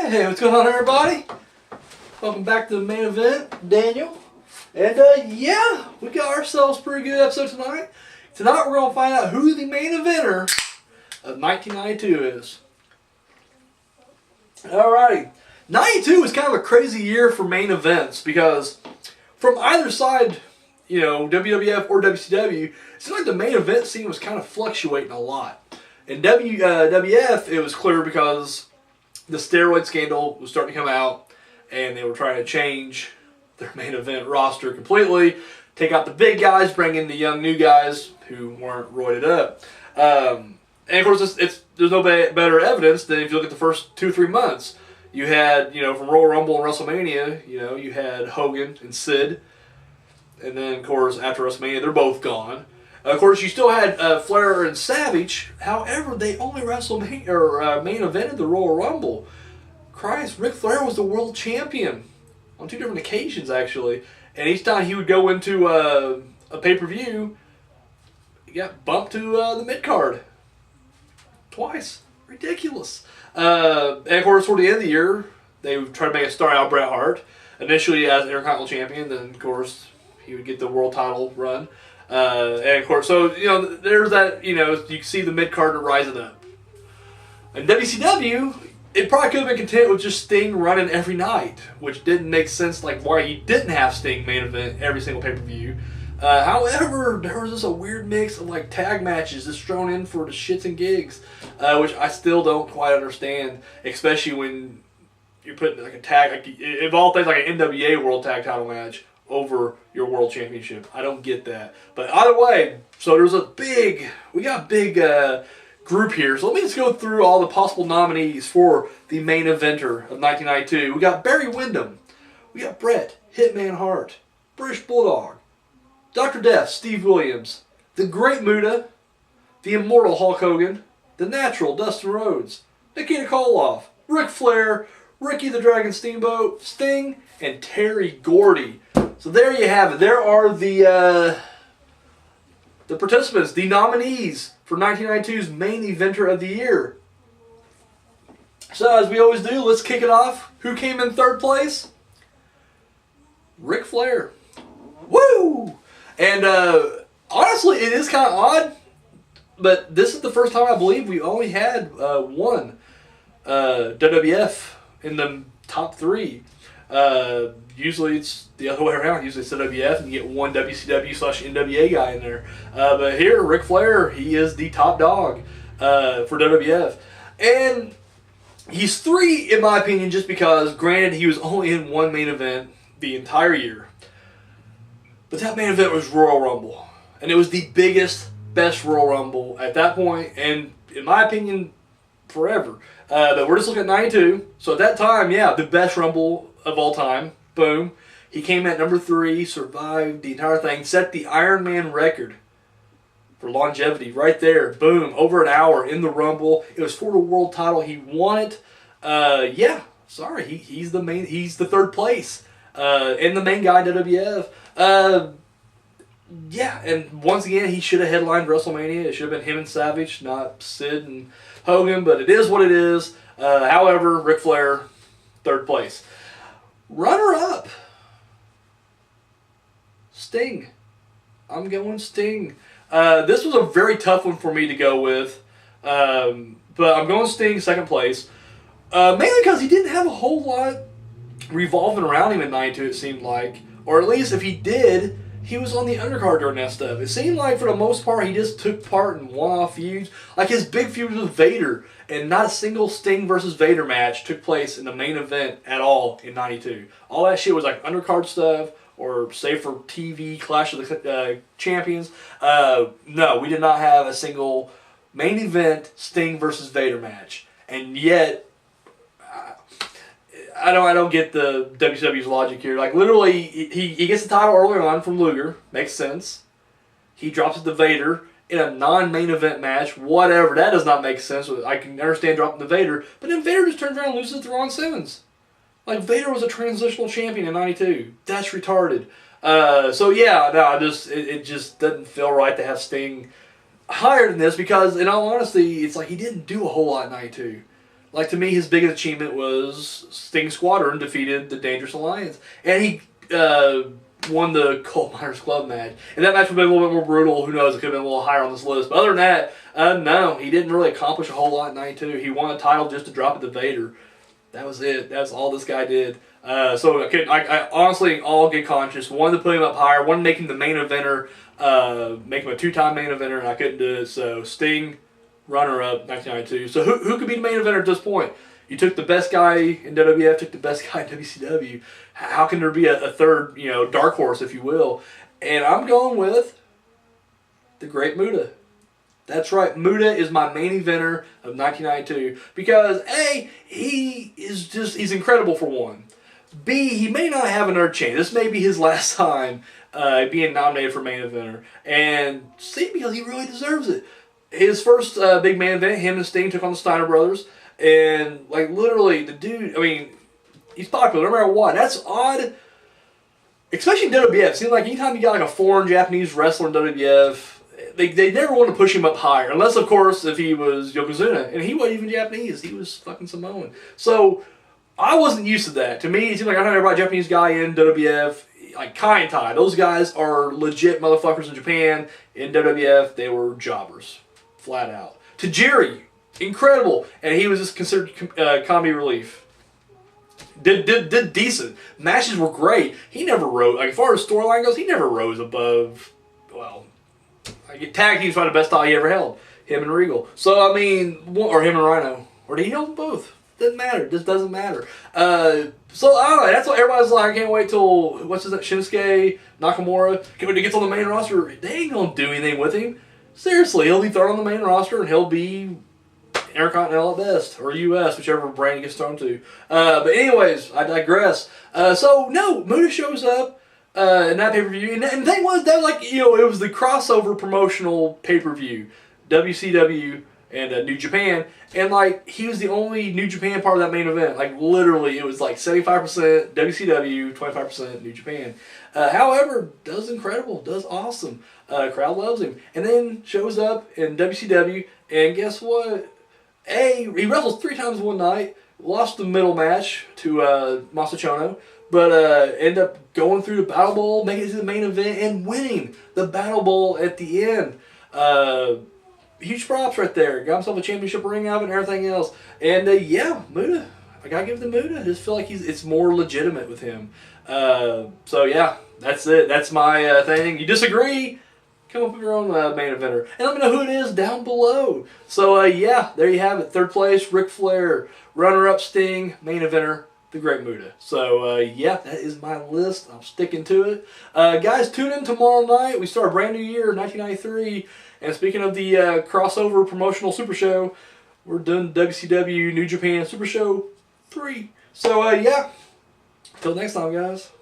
Hey, what's going on, everybody? Welcome back to the main event, Daniel. And yeah, we got ourselves a pretty good episode tonight. Tonight we're going to find out who the main eventer of 1992 is. Alrighty. 92 was kind of a crazy year for main events because from either side, you know, WWF or WCW, it seemed like the main event scene was kind of fluctuating a lot. In WWF, it was clear because the steroid scandal was starting to come out and they were trying to change their main event roster completely, take out the big guys, bring in the young new guys who weren't roided up. And of course, there's no better evidence than if you look at the first 2-3 months. You had, you know, from Royal Rumble and WrestleMania, you know, you had Hogan and Sid. And then, of course, after WrestleMania, they're both gone. Of course, you still had Flair and Savage. However, they only main evented the Royal Rumble. Christ, Ric Flair was the world champion on 2 different occasions, actually. And each time he would go into a pay-per-view, he got bumped to the mid-card. Twice. Ridiculous. And of course, toward the end of the year, they would try to make a star out of Bret Hart. Initially as Intercontinental Champion, then, of course, he would get the world title run. And of course, so, you know, there's that, you know, you can see the mid-carder rising up. In WCW, it probably could have been content with just Sting running every night, which didn't make sense, like why you didn't have Sting main event every single pay-per-view. However, there was just a weird mix of like tag matches just thrown in for the shits and gigs, which I still don't quite understand, especially when you're putting like a tag, like, of all things, like an NWA World Tag Title match over your World Championship. I don't get that. But either way, so there's we got a big group here. So let me just go through all the possible nominees for the main eventer of 1992. We got Barry Windham. We got Bret Hitman Hart. British Bulldog. Dr. Death, Steve Williams. The Great Muta. The Immortal Hulk Hogan. The Natural, Dustin Rhodes. Nikita Koloff. Ric Flair. Ricky the Dragon Steamboat. Sting. And Terry Gordy. So there you have it. There are the participants, the nominees for 1992's main eventer of the year. So as we always do, let's kick it off. Who came in third place? Ric Flair. Woo! And honestly, it is kind of odd, but this is the first time I believe we only had one WWF in the top 3. Usually it's the other way around. Usually it's WWF and you get one WCW/NWA guy in there. But here, Ric Flair, he is the top dog for WWF. And he's 3, in my opinion, just because, granted, he was only in one main event the entire year. But that main event was Royal Rumble. And it was the biggest, best Royal Rumble at that point, and in my opinion, forever. But we're just looking at 92. So at that time, yeah, the best Rumble of all time. Boom. He came at number 3, survived the entire thing, set the Iron Man record for longevity right there. Boom. Over an hour in the Rumble. It was for the world title. He won it. Yeah. Sorry. He's the third place. And the main guy in WWF. Yeah. And once again, he should have headlined WrestleMania. It should have been him and Savage, not Sid and Hogan. But it is what it is. However, Ric Flair, third place. Runner-up, Sting. I'm going Sting. This was a very tough one for me to go with, but I'm going Sting, second place. Mainly because he didn't have a whole lot revolving around him in 92, it seemed like. Or at least if he did, he was on the undercard during that stuff. It seemed like for the most part he just took part in one-off feuds. Like his big feud with Vader, and not a single Sting versus Vader match took place in the main event at all in 92. All that shit was like undercard stuff, or save for TV, Clash of the Champions. No, we did not have a single main event Sting versus Vader match. And yet, I don't get the WCW's logic here. Like, literally, he gets the title early on from Luger. Makes sense. He drops it to Vader in a non-main event match. Whatever. That does not make sense. I can understand dropping the Vader. But then Vader just turns around and loses to Ron Simmons. Like, Vader was a transitional champion in 92. That's retarded. So, yeah, no, it just doesn't feel right to have Sting higher than this because, in all honesty, it's like he didn't do a whole lot in 92. like to me, his biggest achievement was Sting Squadron defeated the Dangerous Alliance, and he won the Coal Miners Club match. And that match would have been a little bit more brutal. Who knows? It could have been a little higher on this list. But other than that, no, he didn't really accomplish a whole lot in '92. He won a title just to drop it to Vader. That was it. That's all this guy did. So I honestly, in all good conscience, wanted to put him up higher. Wanted to make him the main eventer, make him a 2-time main eventer, and I couldn't do it. So Sting, runner-up, 1992. So who could be the main eventer at this point? You took the best guy in WWF, took the best guy in WCW. How can there be a third, dark horse, if you will? And I'm going with the Great Muta. That's right. Muta is my main eventer of 1992 because A, he's incredible for one. B, he may not have another chance. This may be his last time being nominated for main eventer. And C, because he really deserves it. His first big main event, him and Sting took on the Steiner brothers. And, literally, the dude, he's popular no matter what. That's odd. Especially in WWF. It seems like anytime you got a foreign Japanese wrestler in WWF, they never want to push him up higher. Unless, of course, if he was Yokozuna. And he wasn't even Japanese. He was fucking Samoan. So, I wasn't used to that. To me, it seemed like I know every Japanese guy in WWF, like Kai and Tai. Those guys are legit motherfuckers in Japan. In WWF, they were jobbers. Flat out. Tajiri, incredible. And he was just considered comedy relief. Did decent. Matches were great. He never rose, as far as storyline goes, he never rose above, tag team's probably the best title he ever held. Him and Regal. So, or him and Rhino. Or did he hold them both? Doesn't matter. Just doesn't matter. So, I don't know. That's what everybody's like. I can't wait till, Shinsuke Nakamura gets on the main roster. They ain't going to do anything with him. Seriously, he'll be thrown on the main roster and he'll be Intercontinental at best, or U.S., whichever brand he gets thrown to. But anyways, I digress. So, no, Muta shows up in that pay-per-view. And the thing was, it was the crossover promotional pay-per-view. WCW and New Japan. And, he was the only New Japan part of that main event. Literally, it was 75% WCW, 25% New Japan. However, does incredible, does awesome. Crowd loves him. And then shows up in WCW, and guess what? He wrestled 3 times one night, lost the middle match to Masachono, but ended up going through the Battle Bowl, making it to the main event, and winning the Battle Bowl at the end. Huge props right there. Got himself a championship ring out of it and everything else. And Muta. I gotta give it to Muta. I just feel like it's more legitimate with him. So yeah, that's it. That's my thing. You disagree? Come up with your own main eventer. And let me know who it is down below. So, there you have it. 3rd place, Ric Flair. Runner-up, Sting. Main eventer, the Great Muta. So, that is my list. I'm sticking to it. Guys, tune in tomorrow night. We start a brand new year, 1993. And speaking of the crossover promotional Super Show, we're doing WCW New Japan Super Show 3. So, till next time, guys.